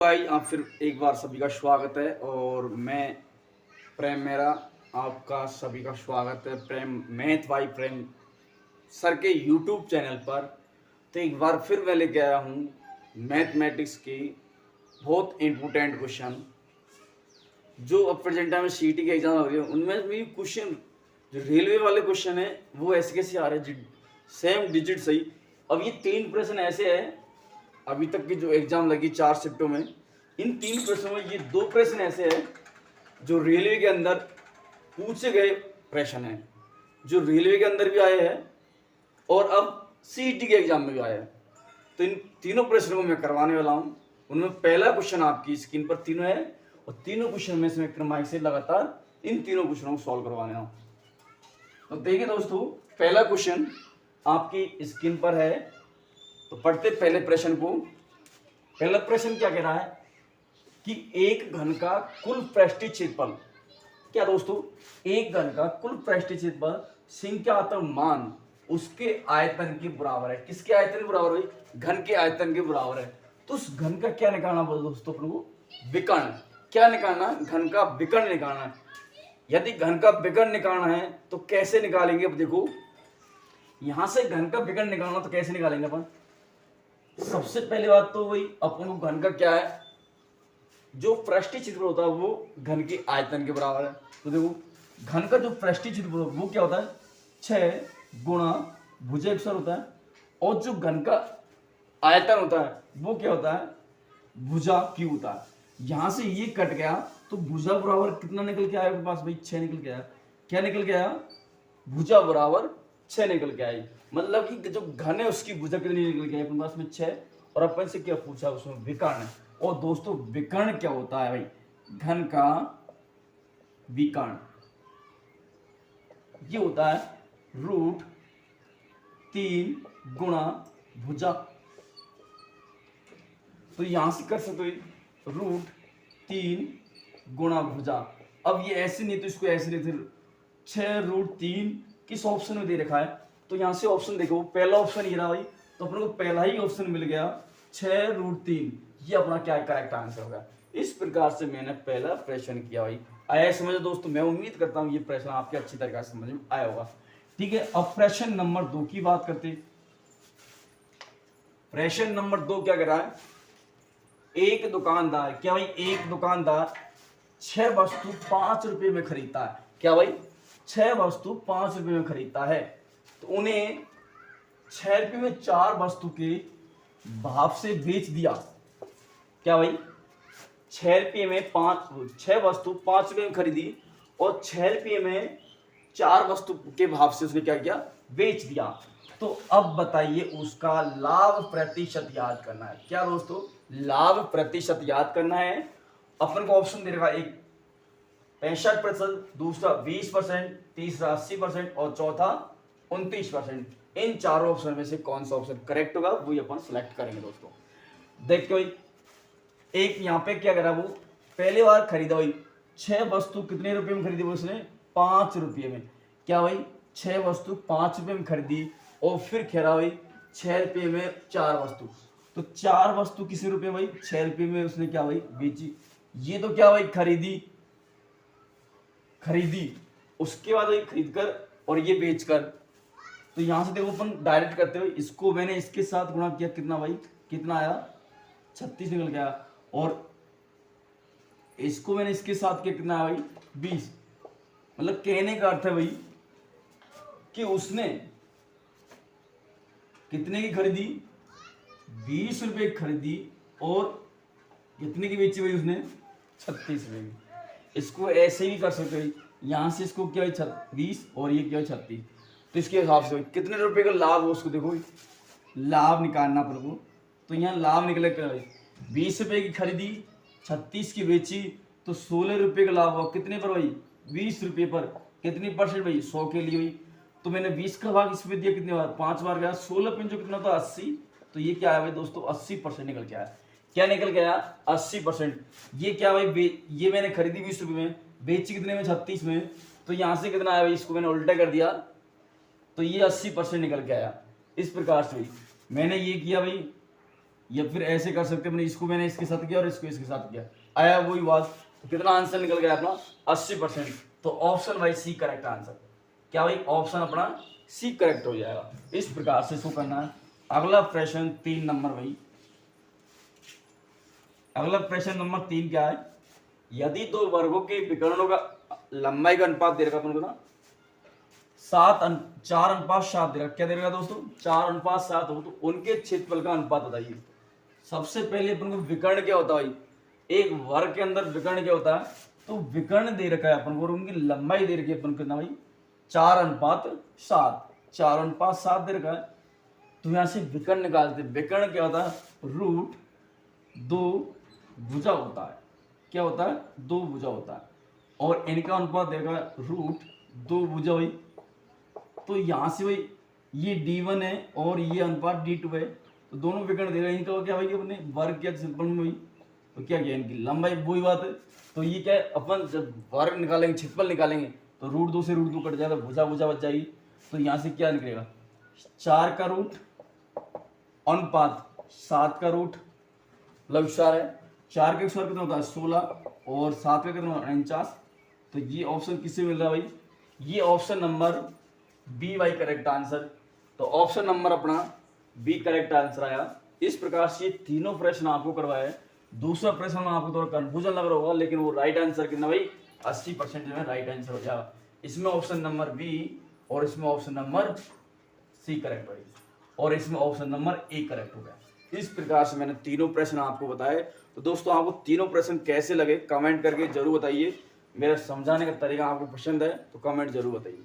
भाई आप फिर एक बार सभी का स्वागत है और मैं प्रेम मेरा आपका सभी का स्वागत है प्रेम मैथ भाई प्रेम सर के यूट्यूब चैनल पर। तो एक बार फिर मैं लेके आया हूँ मैथमेटिक्स की बहुत इम्पोर्टेंट क्वेश्चन जो अब प्रेजेंट टाइम में सीटी के एग्जाम हो रही है उनमें भी क्वेश्चन जो रेलवे वाले क्वेश्चन है वो ऐसे कैसे आ रहे हैं सेम डिजिट सही। अब ये 3 प्रश्न ऐसे हैं अभी तक की जो एग्जाम लगी 4 शिफ्टों में, इन 3 प्रश्नों में ये 2 प्रश्न ऐसे हैं जो रेलवे के अंदर पूछे गए प्रश्न हैं, जो रेलवे के अंदर भी आए हैं और अब सीईटी के एग्जाम में भी आए हैं। तो इन तीनों प्रश्नों को मैं करवाने वाला हूँ। उनमें पहला क्वेश्चन आपकी स्क्रीन पर तीनों है और तीनों क्वेश्चन में से मैं क्रमांक से लगातार इन तीनों क्वेश्चनों को सॉल्व करवाने हूँ। तो देखिए दोस्तों, पहला क्वेश्चन आपकी स्क्रीन पर है। तो पढ़ते पहले प्रश्न को। पहला प्रश्न क्या कह रहा है कि एक घन का कुल पृष्ठीय क्षेत्रफल, क्या दोस्तों, एक घन का कुल पृष्ठीय क्षेत्रफल संख्यात्मक मान उसके आयतन के बराबर है। किसके आयतन के बराबर है? घन के आयतन के बराबर है। तो उस घन का क्या निकालना बोलो दोस्तों अपन को? विकर्ण। क्या निकालना? घन का विकर्ण निकालना है। यदि घन का विकर्ण निकालना है तो कैसे निकालेंगे? अब देखो, यहां से घन का विकर्ण निकालना तो कैसे निकालेंगे अपन? सबसे पहली बात तो वही अपन को घन का क्या है, जो पृष्ठीय क्षेत्रफल होता है वो घन के आयतन के बराबर है। तो देखो, घन का जो पृष्ठीय क्षेत्रफल वो क्या होता है? 6 गुणा भुजा अक्षर होता है और जो घन का आयतन होता है वो क्या होता है? भुजा क्यू होता है। यहां से ये कट गया तो भुजा बराबर कितना निकल के आया आपके पास भाई? 6 निकल के आया। क्या निकल के आया? भुजा बराबर 6 निकल के आई। मतलब कि जो घन है उसकी भुजा कितनी निकल के आई अपने पास में? 6। और अपन से क्या पूछा उसमें? विकर्ण। और दोस्तों विकर्ण क्या होता है भाई? घन का विकर्ण ये होता है √3 गुणा भुजा। तो यहां से कर सकते हो √3 गुणा भुजा। अब ये ऐसे नहीं तो इसको ऐसे नहीं थे, 6√3 किस ऑप्शन में दे रखा है? तो यहां से ऑप्शन देखो, पहला ऑप्शन ये रहा भाई, तो अपने को पहला ही ऑप्शन मिल गया 6√3। ये अपना क्या करेक्ट आंसर होगा। इस प्रकार से मैंने पहला प्रश्न किया भाई। आया समझ दोस्तों? मैं उम्मीद करता हूं ये प्रश्न आपके अच्छी तरह से समझ में आया होगा। ठीक है, अब प्रश्न नंबर 2 की बात करते। प्रश्न नंबर 2 क्या कर रहा है? एक दुकानदार, क्या भाई, एक दुकानदार 6 वस्तु 5 रुपए में खरीदता है। क्या भाई? 6 वस्तु 5 रुपए में खरीदता है तो उन्हें 6 रुपए में 4 वस्तु के भाव से बेच दिया। क्या भाई? 6 रुपये में 6 वस्तु 5 रुपये में खरीदी और 6 रुपये में 4 वस्तु के भाव से उसने क्या किया? बेच दिया। तो अब बताइए उसका लाभ प्रतिशत याद करना है। क्या दोस्तों? लाभ प्रतिशत याद करना है। अपन को ऑप्शन दे रखा, एक 65%, दूसरा 20%, तीसरा 80% और चौथा 29%। इन चारों ऑप्शन में से कौन सा ऑप्शन करेक्ट होगा वही अपन सिलेक्ट करेंगे दोस्तों। देखते भाई, एक यहाँ पे क्या करा, वो पहली बार खरीदा भाई 6 वस्तु कितने रुपए में खरीदी? वो उसने 5 रुपये में। क्या भाई? 6 वस्तु 5 रुपये में खरीदी और फिर खेरा भाई 6 रुपये में 4 वस्तु। तो 4 वस्तु किसी रुपये भाई? 6 रुपये में उसने क्या भाई? बेची। ये तो क्या भाई? खरीदी उसके बाद भाई खरीद कर और ये बेचकर। तो यहां से देखो अपन डायरेक्ट करते हुए इसको मैंने इसके साथ गुणा किया, कितना भाई? कितना आया? 36 निकल गया। और इसको मैंने इसके साथ किया, कितना आया भाई? 20। मतलब कहने का अर्थ है भाई कि उसने कितने की खरीदी? 20 रुपए की खरीदी और कितने की बेची भाई उसने? 36 रुपए की। इसको ऐसे भी कर सकते हो, यहां से इसको क्या है 20 और ये क्या है 36। तो इसके हिसाब से कितने रुपए का लाभ हो उसको देखो, लाभ निकालना पड़ेगा। तो यहाँ लाभ निकले 20 रुपए की खरीदी, 36 की बेची, तो 16 रुपए का लाभ हुआ। कितने पर भाई? 20 रुपए पर। कितनी परसेंट भाई? 100 के लिए भाई। तो मैंने 20 का भाग इस पे दिया, कितने बार? 5 बार गया। 16 पिन जो कितना था? 80। तो ये क्या है भाई दोस्तों? 80% निकल के आया। क्या निकल गया? 80%। ये क्या भाई? ये मैंने खरीदी 20 रुपए में, बेची कितने में? 36 में। तो यहाँ से कितना आया भाई? इसको मैंने उल्टा कर दिया तो ये 80% निकल के आया। इस प्रकार से भाई मैंने ये किया भाई, या फिर ऐसे कर सकते हैं, मैंने इसके साथ किया और इसको इसके साथ किया, आया वही बात। तो कितना आंसर निकल गया अपना 80%। तो ऑप्शन भाई सी करेक्ट आंसर। क्या भाई ऑप्शन अपना सी करेक्ट हो जाएगा। इस प्रकार से इसको करना है। अगला प्रश्न 3 नंबर भाई, अगला प्रश्न नंबर 3 क्या है, यदि दो वर्गों के विकर्णों का लंबाई का अनुपात दे रखा अपन को ना 4:7 दे रखा, क्या दे रखा दोस्तों 4:7 हो, तो उनके क्षेत्रफल का अनुपात बताइए। सबसे पहले अपन को विकर्ण क्या होता है भाई, एक वर्ग के अंदर विकर्ण क्या होता है, तो विकर्ण दे रखा है अपन को और उनकी लंबाई दे रखी है अपन को ना भाई 4:7, 4:7 दे रखा है। तो यहां से विकर्ण निकालते, विकर्ण क्या होता है, रूट 2 भुजा होता है, क्या होता है 2 भुजा होता है, और इनका अनुपात देगा रूट 2 भुजा भाई। तो यहां से भाई ये d1 है और ये अनुपात d2 है, तो दोनों विकर्ण देगा, इनका क्या भाई अपने वर्ग किया सिंपल में भाई, तो क्या किया इनकी लंबाई, वही बात है। तो ये क्या है, अपन जब वर्ग निकालेंगे क्षेत्रफल निकालेंगे तो रूट 2 से रूट 2 कट जाएगा, भुजा भुजा बच जाएगी। तो यहाँ से क्या निकलेगा 4 का रूट अनुपात 7 का रूट, मतलब 4 है, 4 का स्क्वायर कितना होता है 16 और 7 का कितना 49। तो ये ऑप्शन किससे मिल रहा है भाई, ये ऑप्शन नंबर बी भाई करेक्ट आंसर। तो ऑप्शन नंबर अपना बी करेक्ट आंसर आया। इस प्रकार से ये तीनों प्रश्न आपको करवाए। दूसरा प्रश्न में आपको थोड़ा कंफ्यूजन लग रहा होगा, लेकिन वो राइट आंसर कितना भाई 80% में राइट आंसर हो जाएगा। इसमें ऑप्शन नंबर बी और इसमें ऑप्शन नंबर सी करेक्ट भाई, और इसमें ऑप्शन नंबर ए करेक्ट हो गया। इस प्रकार से मैंने तीनों प्रश्न आपको बताए। तो दोस्तों आपको तीनों प्रश्न कैसे लगे कमेंट करके जरूर बताइए। मेरा समझाने का तरीका आपको पसंद है तो कमेंट जरूर बताइए।